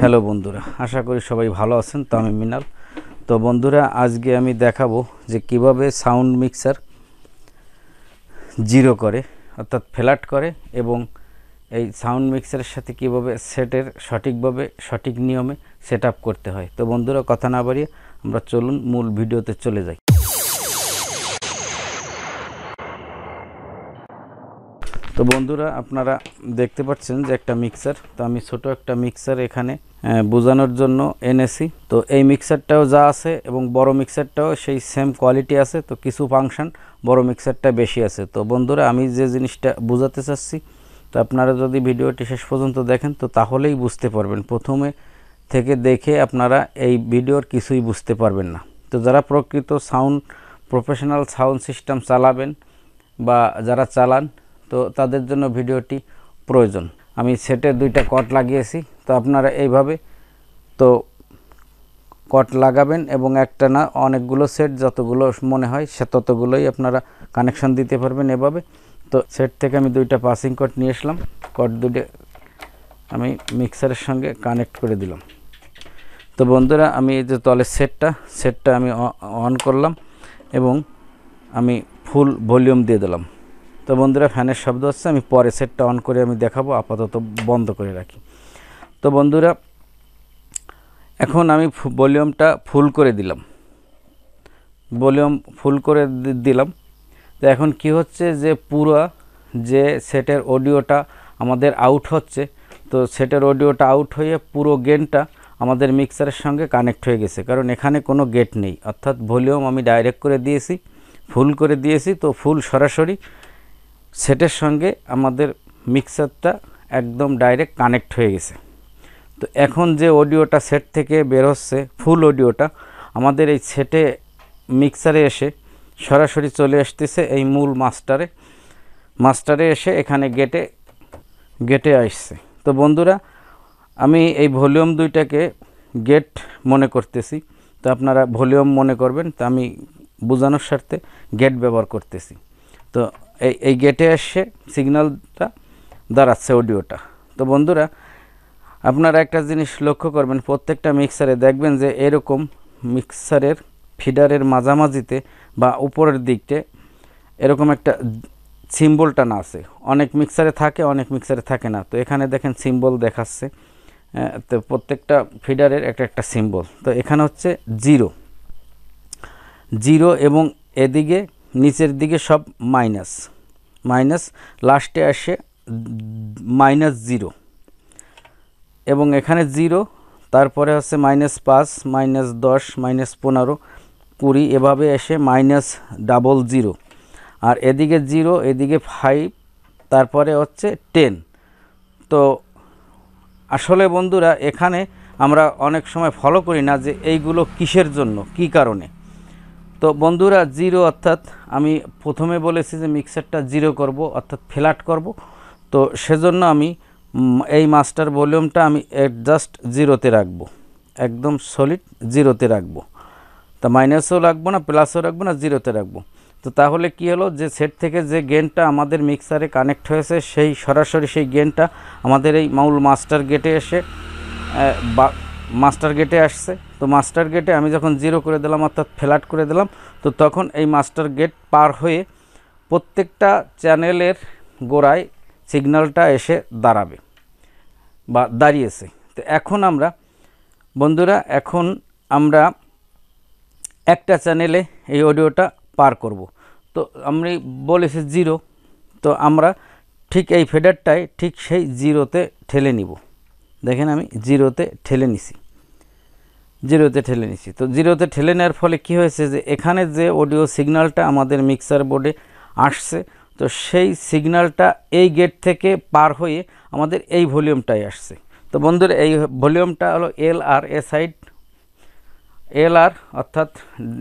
Hello বন্ধুরা, আশা করি সবাই ভালো আছেন। তো আমি মিনাল। তো বন্ধুরা, আজকে আমি দেখাবো যে কিভাবে সাউন্ড মিক্সার জিরো করে, অর্থাৎ ফ্ল্যাট করে, এবং এই সাউন্ড মিক্সারের সাথে কিভাবে সেটের সঠিকভাবে সঠিক নিয়মে সেট আপ করতে হয়। তো বন্ধুরা, কথা না বাড়িয়ে আমরা চলুন মূল ভিডিওতে চলে যাই। তো বন্ধুরা, আপনারা দেখতে পাচ্ছেন যে একটা মিক্সার। তো আমি ছোট একটা মিক্সার এখানে বোঝানোর জন্য এনেছি। তো এই মিক্সারটাও যা আছে এবং বড় মিক্সারটাও সেই সেম কোয়ালিটি আছে। তো কিছু ফাংশন বড় মিক্সারটা বেশি আছে। তো বন্ধুরা, আমি যে জিনিসটা বোঝাতে চাচ্ছি, তো আপনারা যদি ভিডিওটি শেষ পর্যন্ত দেখেন তো তাহলেই বুঝতে পারবেন। প্রথমে থেকে দেখে আপনারা এই ভিডিওর কিছুই বুঝতে পারবেন না। তো যারা প্রকৃত প্রফেশনাল সাউন্ড সিস্টেম চালাবেন বা যারা চালান, তো তাদের জন্য ভিডিওটি প্রয়োজন। আমি সেটে দুইটা কট লাগিয়েছি। তো আপনারা এইভাবে তো কট লাগাবেন এবং একটা না অনেকগুলো সেট, যতগুলো মনে হয় সে ততগুলোই আপনারা কানেকশন দিতে পারবেন এভাবে। তো সেট থেকে আমি দুইটা পাসিং কট নিয়ে আসলাম। কট দুটো আমি মিক্সারের সঙ্গে কানেক্ট করে দিলাম। তো বন্ধুরা, আমি এই যে তলের সেটটা আমি অন করলাম এবং আমি ফুল ভলিউম দিয়ে দিলাম। তো বন্ধুরা, ফ্যানের শব্দ হচ্ছে, আমি পরে সেটটা অন করে আমি দেখাবো, আপাতত বন্ধ করে রাখি। তো বন্ধুরা, এখন আমি ভলিউমটা ফুল করে দিলাম। তো এখন কি হচ্ছে যে পুরো যে সেটের অডিওটা আমাদের আউট হচ্ছে, তো সেটের অডিওটা আউট হয়ে পুরো গেনটা আমাদের মিক্সারের সঙ্গে কানেক্ট হয়ে গেছে, কারণ এখানে কোনো গেট নেই। অর্থাৎ ভলিউম আমি ডাইরেক্ট করে দিয়েছি, ফুল করে দিয়েছি। তো ফুল সরাসরি সেটের সঙ্গে আমাদের মিক্সারটা একদম ডাইরেক্ট কানেক্ট হয়ে গেছে। তো এখন যে অডিওটা সেট থেকে বের হচ্ছে, ফুল অডিওটা আমাদের এই সেটে মিক্সারে এসে সরাসরি চলে আসতেছে এই মূল মাস্টারে এসে এখানে গেটে আসছে। তো বন্ধুরা, আমি এই ভলিউম দুইটাকে গেট মনে করতেছি। তো আপনারা ভলিউম মনে করবেন। তো আমি বোঝানোর স্বার্থে গেট ব্যবহার করতেছি। তো এই গেটে এসে সিগন্যালটা দাঁড়াচ্ছে অডিওটা। তো বন্ধুরা, আপনারা একটা জিনিস লক্ষ্য করবেন, প্রত্যেকটা মিক্সারে দেখবেন যে এরকম মিক্সারের ফিডারের মাঝামাঝিতে বা উপরের দিকতে এরকম একটা সিম্বল টানা আছে। অনেক মিক্সারে থাকে, অনেক মিক্সারে থাকে না। তো এখানে দেখেন সিম্বল দেখাচ্ছে। তো প্রত্যেকটা ফিডারের একটা সিম্বল। তো এখানে হচ্ছে জিরো এবং এদিকে নিচের দিকে সব মাইনাস লাস্টে আসে -0 এবং এখানে 0, তারপরে হচ্ছে -5, -10, -15, -20, এভাবে এসে -00, আর এদিকে 0, এদিকে 5, তারপরে হচ্ছে 10। তো আসলে বন্ধুরা, এখানে আমরা অনেক সময় ফলো করি না যে এইগুলো কিসের জন্য, কি কারণে। তো বন্ধুরা, 0 অর্থাৎ আমি প্রথমে বলেছি যে মিক্সারটা জিরো করব, অর্থাৎ ফ্ল্যাট করব। তো সেজন্য আমি এই মাস্টার ভলিউমটা আমি জাস্ট জিরোতে রাখবো, একদম সলিড জিরোতে রাখবো। তা মাইনাসও রাখবো না, প্লাসও রাখবো না, জিরোতে রাখবো। তো তাহলে কি হলো, যে সেট থেকে যে গেনটা আমাদের মিক্সারে কানেক্ট হয়েছে সেই সরাসরি সেই গেনটা আমাদের এই মূল মাস্টার গেটে আসছে। তো মাস্টার গেটে আমি যখন জিরো করে দিলাম, অর্থাৎ ফ্ল্যাট করে দিলাম, তো তখন এই মাস্টার গেট পার হয়ে প্রত্যেকটা চ্যানেলের গোড়ায় সিগন্যালটা এসে দাঁড়াবে বা দাঁড়িয়েছে। তো এখন বন্ধুরা, আমরা একটা চ্যানেলে এই অডিওটা পার করব। তো আমি বলেছি 0, তো আমরা ঠিক এই ফেডারটাই ঠিক সেই জিরোতে ঠেলে নিব। দেখেন, আমি জিরোতে ঠেলে নিছি। তো জিরোতে ঠেলে নেওয়ার ফলে কি হয়েছে, যে এখানে যে অডিও সিগন্যালটা আমাদের মিক্সার বোর্ডে আসছে, তো সেই সিগন্যালটা এই গেট থেকে পার হয়ে আমাদের এই ভলিউমটাই আসছে। তো বন্ধুরা, এই ভলিউমটা হলো এলআর, অর্থাৎ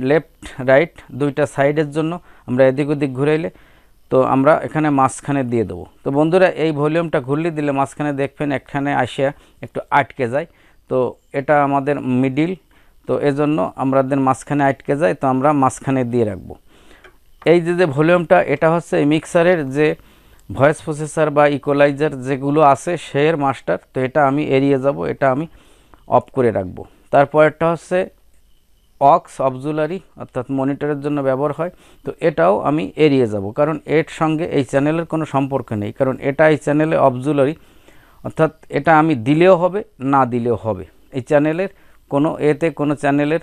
লেফট রাইট দুইটা সাইডের জন্য আমরা এদিক ওদিক ঘুরাইলে তো আমরা এখানে মাঝখানে দিয়ে দেবো। তো বন্ধুরা, এই ভলিউমটা ঘুরলে দিলে মাঝখানে দেখবেন এখানে আসিয়া একটু আটকে যায়। তো এটা আমাদের মিডিল, তো এজন্য আমাদের মাঝখানে আটকে যায়। তো আমরা মাঝখানে দিয়ে রাখবো। এই যে ভলিউমটা, এটা হচ্ছে এই মিক্সারের যে ভয়েস প্রসেসর বা ইকুয়ালাইজার যেগুলো আছে সের মাস্টার। তো এটা আমি এড়িয়ে যাব, এটা আমি অফ করে রাখবো। তারপরেরটা হচ্ছে অক্স অক্সিলারি, অর্থাৎ মনিটরের জন্য ব্যবহার হয়। তো এটাও আমি এড়িয়ে যাব, কারণ এর সঙ্গে এই চ্যানেলের কোনো সম্পর্ক নেই, কারণ এটা এই চ্যানেলে অক্সিলারি, অর্থাৎ এটা আমি দিলেও হবে না দিলেও হবে। এই চ্যানেলের কোনো কোনো চ্যানেলের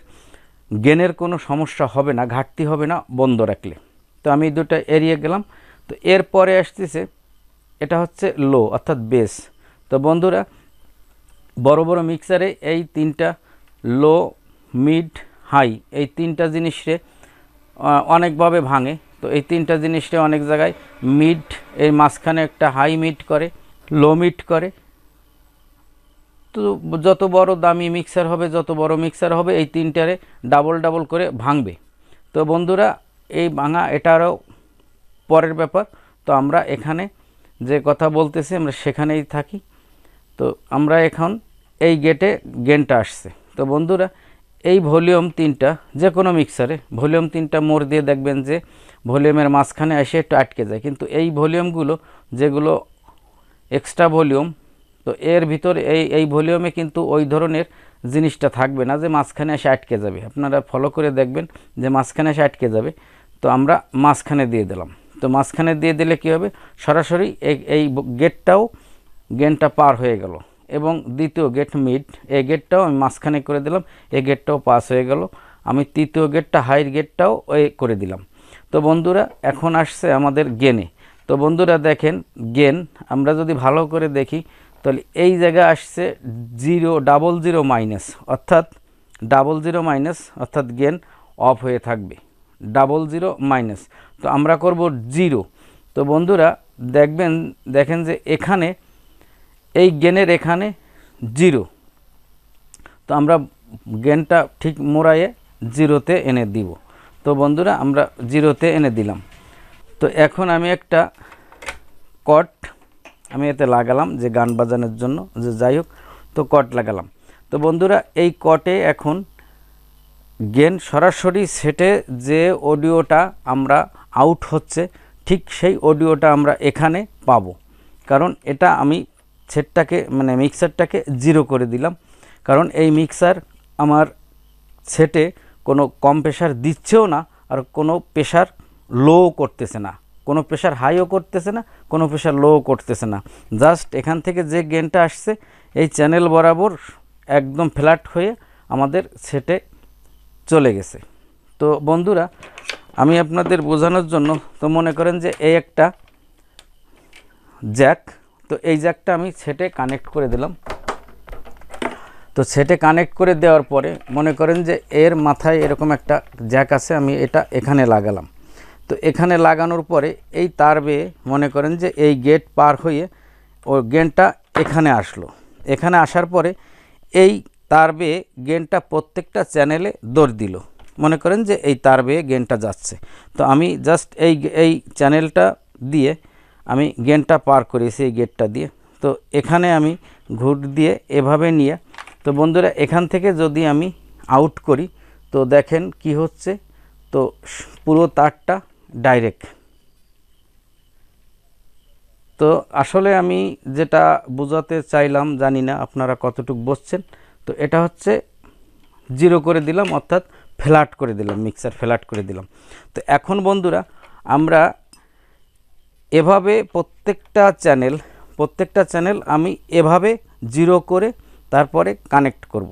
গেনের কোনো সমস্যা হবে না, ঘাটতি হবে না বন্ধ রাখলে। তো আমি দুটো এড়িয়ে গেলাম। তো এরপরে আসতেছে এটা হচ্ছে লো অর্থাৎ বেস। তো বন্ধুরা, বড় বড় মিক্সারে এই তিনটা লো, মিড, হাই, এই তিনটা জিনিসে অনেকভাবে ভাঙে। তো এই তিনটা জিনিসে অনেক জায়গায় মিড, এর মাঝখানে একটা হাই মিড করে, লো মিড করে। তো যত বড় দামি মিক্সার হবে, যত বড় মিক্সার হবে, এই তিনটারে ডাবল ডাবল করে ভাঙবে। তো বন্ধুরা, এই ভাঙা এটারও পরের ব্যাপার। তো আমরা এখানে যে কথা বলতেছি আমরা সেখানেই থাকি। তো আমরা এখন এই গেনটা আসছে। তো বন্ধুরা, এই ভলিউম তিনটা যে কোনো মিক্সারে ভলিউম তিনটা মোড় দিয়ে দেখবেন যে ভলিউমের মাঝখানে এসে একটু আটকে যায়, কিন্তু এই ভলিউমগুলো যেগুলো এক্সট্রা ভলিউম, তো এর ভিতর এই ভলিউমে কিন্তু ওই ধরনের জিনিসটা থাকবে না যে মাঝখানে এসে আটকে যাবে। আপনারা ফলো করে দেখবেন যে মাঝখানে এসে আটকে যাবে। তো আমরা মাঝখানে দিয়ে দিলাম। তো মাঝখানে দিয়ে দিলে কী হবে, সরাসরি এই গেনটা পার হয়ে গেল। এবং দ্বিতীয় গেট মিড, এই গেটটাও আমি মাঝখানে করে দিলাম, এই গেটটাও পাস হয়ে গেল। আমি তৃতীয় গেটটা হাইর গেটটাও করে দিলাম। তো বন্ধুরা, এখন আসছে আমাদের গেনে। তো বন্ধুরা দেখেন, গেন আমরা যদি ভালো করে দেখি তাহলে এই জায়গায় আসছে ডাবল জিরো মাইনাস, অর্থাৎ গেন অফ হয়ে থাকবে, ডাবল জিরো মাইনাস। তো আমরা করব জিরো। তো বন্ধুরা দেখেন যে এখানে এই গেনের এখানে জিরো। তো আমরা গেনটা ঠিক মোড়াইয়ে জিরোতে এনে দিব। তো বন্ধুরা, আমরা জিরোতে এনে দিলাম। তো এখন আমি একটা কট আমি এতে লাগালাম, যে গান বাজানোর জন্য, যে যাই হোক, তো কট লাগালাম। তো বন্ধুরা, এই কটে এখন গেন সরাসরি সেটে যে অডিওটা আমরা আউট হচ্ছে, ঠিক সেই অডিওটা আমরা এখানে পাবো। কারণ এটা আমি সেটটাকে মিক্সারটাকে জিরো করে দিলাম, কারণ এই মিক্সার আমার সেটে কোনো কম প্রেশার দিচ্ছেও না, আর কোনো প্রেশার লো করতেছে না, কোনো প্রেশার হাইও করতেছে না, কোনো প্রেশার লোও করতেছে না। জাস্ট এখান থেকে যে গেনটা আসছে এই চ্যানেল বরাবর একদম ফ্ল্যাট হয়ে আমাদের সেটে চলে গেছে। তো বন্ধুরা, আমি আপনাদের বোঝানোর জন্য, তো মনে করেন যে এই একটা জ্যাক, তো এই জ্যাকটা আমি সেটে কানেক্ট করে দিলাম। তো সেটে কানেক্ট করে দেওয়ার পরে মনে করেন যে এর মাথায় এরকম একটা জ্যাক আছে, আমি এটা এখানে লাগালাম। তো এখানে লাগানোর পরে এই তার বেয়ে মনে করেন যে এই গেট পার হয়ে ও গেনটা এখানে আসলো। এখানে আসার পরে এই তার বেয়ে গেনটা প্রত্যেকটা চ্যানেলে দৌড় দিল। মনে করেন যে এই তার বেয়ে গেনটা যাচ্ছে। তো আমি জাস্ট এই চ্যানেলটা দিয়ে আমি গেনটা পার করেছি এই গেটটা দিয়ে। তো এখানে আমি ঘুট দিয়ে এভাবে নিয়ে, তো বন্ধুরা, এখান থেকে যদি আমি আউট করি তো দেখেন কি হচ্ছে। তো পুরো তারটা ডাইরেক্ট। তো আসলে আমি যেটা বোঝাতে চাইলাম, জানি না আপনারা কতটুকু বুঝছেন। তো এটা হচ্ছে জিরো করে দিলাম, অর্থাৎ ফ্ল্যাট করে দিলাম, মিক্সার ফ্ল্যাট করে দিলাম। তো এখন বন্ধুরা, আমরা এভাবে প্রত্যেকটা চ্যানেল আমি এভাবে জিরো করে তারপরে কানেক্ট করব,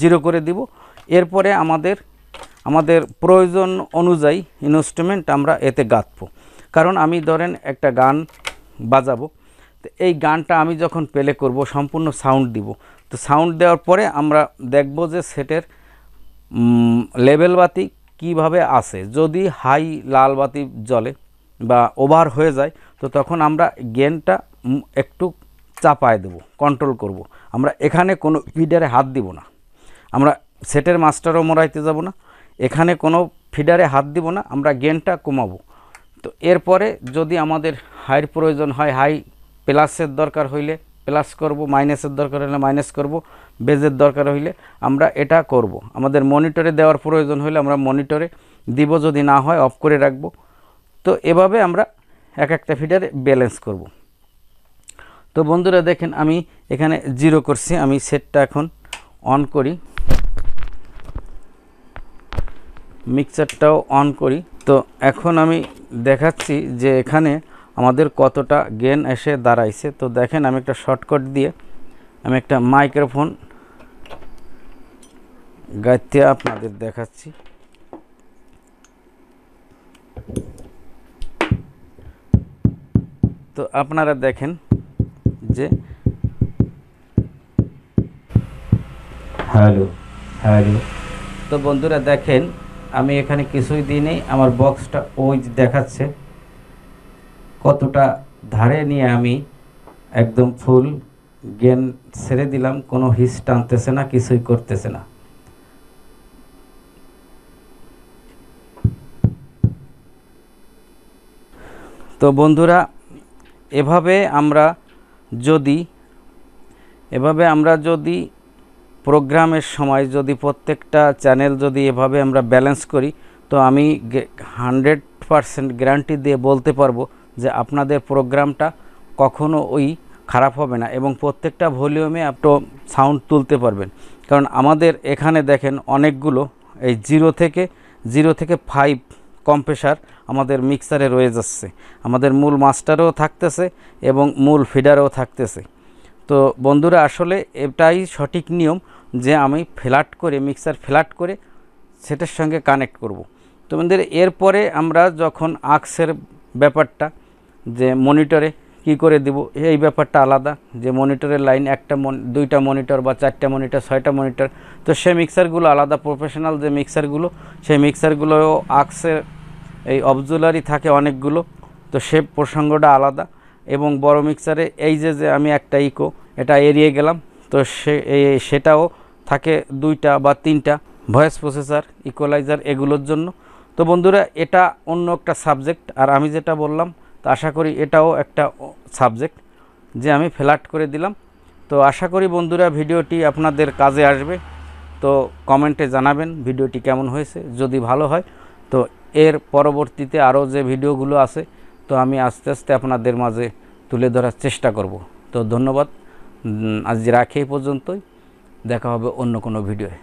জিরো করে দিব। এরপরে আমাদের প্রয়োজন অনুযায়ী ইনস্ট্রুমেন্ট আমরা এতে গাঁথবো। কারণ আমি ধরেন একটা গান বাজাবো, তো এই গানটা আমি যখন প্লে করব সম্পূর্ণ সাউন্ড দিব। তো সাউন্ড দেওয়ার পরে আমরা দেখব যে সেটের লেভেল বাতি কিভাবে আসে। যদি হাই লাল বাতি জ্বলে বা ওভার হয়ে যায়, তো তখন আমরা গেনটা একটু চাপায় দেব, কন্ট্রোল করব। আমরা এখানে কোনো ফিডারে হাত দিব না, আমরা সেটের মাস্টারও মোড়াইতে যাব না, এখানে কোনো ফিডারে হাত দিব না, আমরা গেনটা কমাবো। তো এরপরে যদি আমাদের হাইয়ের প্রয়োজন হয়, হাই প্লাসের দরকার হইলে প্লাস করব, মাইনাসের দরকার হলে মাইনাস করব, বেজের দরকার হইলে আমরা এটা করব। আমাদের মনিটরে দেওয়ার প্রয়োজন হলে আমরা মনিটরে দিব, যদি না হয় অফ করে রাখব। তো এভাবে আমরা এক একটা ফিডারে ব্যালেন্স করব। তো বন্ধুরা দেখেন, আমি এখানে জিরো করছি, আমি সেটটা এখন অন করি, মিক্সারটাও অন করি। তো এখন আমি দেখাচ্ছি যে এখানে আমাদের কতটা গেন এসে দাঁড়াইছে। তো দেখেন আমি একটা শর্টকাট দিয়ে আমি একটা মাইক্রোফোন গাইতে আপনাদের দেখাচ্ছি। তো আপনারা দেখেন যে হ্যালো হ্যালো। তো বন্ধুরা দেখেন আমি এখানে কিছুই দিই নেই, আমার বক্সটা ওই দেখাচ্ছে কতটা ধারে নিয়ে আমি একদম ফুল গেন ছেড়ে দিলাম, কোনো হিস টানতেছে না, কিছুই করতেছে না। তো বন্ধুরা এভাবে আমরা যদি প্রোগ্রামের সময় যদি প্রত্যেকটা চ্যানেল যদি এভাবে আমরা ব্যালেন্স করি, তো আমি 100% গ্যারান্টি দিয়ে বলতে পারবো যে আপনাদের প্রোগ্রামটা কখনো ওই খারাপ হবে না এবং প্রত্যেকটা ভলিউমে আপনি সাউন্ড তুলতে পারবেন। কারণ আমাদের এখানে দেখেন অনেকগুলো এই 0 থেকে 5 কম্প্রেসার আমাদের মিক্সারে রয়ে যাচ্ছে, আমাদের মূল মাস্টারেও থাকতেছে এবং মূল ফিডারেও থাকতেছে। তো বন্ধুরা আসলে এটাই সঠিক নিয়ম যে আমি ফ্ল্যাট করে মিক্সার ফ্ল্যাট করে সেটার সঙ্গে কানেক্ট করব। তো বন্ধুরা এরপরে আমরা যখন আক্সের ব্যাপারটা যে মনিটরে কি করে দিব এই ব্যাপারটা আলাদা, যে মনিটরের লাইন একটা দুইটা মনিটর বা 4টা মনিটর 6টা মনিটর, তো সেই মিক্সারগুলো আলাদা। প্রফেশনাল যে মিক্সারগুলো সেই মিক্সারগুলো আক্সের এই অবজুলারি থাকে অনেকগুলো, তো সে প্রসঙ্গটা আলাদা। এবং বড় মিক্সারে এই যে আমি একটা ইকো এটা এড়িয়ে গেলাম, তো সেটাও থাকে 2টা বা 3টা ভয়েস প্রসেসর ইকুয়ালাইজার এগুলোর জন্য। তো বন্ধুরা এটা অন্য একটা সাবজেক্ট, আর আমি যেটা বললাম তো আশা করি এটাও একটা সাবজেক্ট যে আমি ফ্ল্যাট করে দিলাম। তো আশা করি বন্ধুরা ভিডিওটি আপনাদের কাজে আসবে। তো কমেন্টে জানাবেন ভিডিওটি কেমন হয়েছে। যদি ভালো হয় তো এর পরবর্তীতে আরও যে ভিডিওগুলো আছে তো আমি আস্তে আস্তে আপনাদের মাঝে তুলে ধরার চেষ্টা করব। তো ধন্যবাদ, আজ রাখি এই পর্যন্তই, দেখা হবে অন্য কোনো ভিডিওয়ে।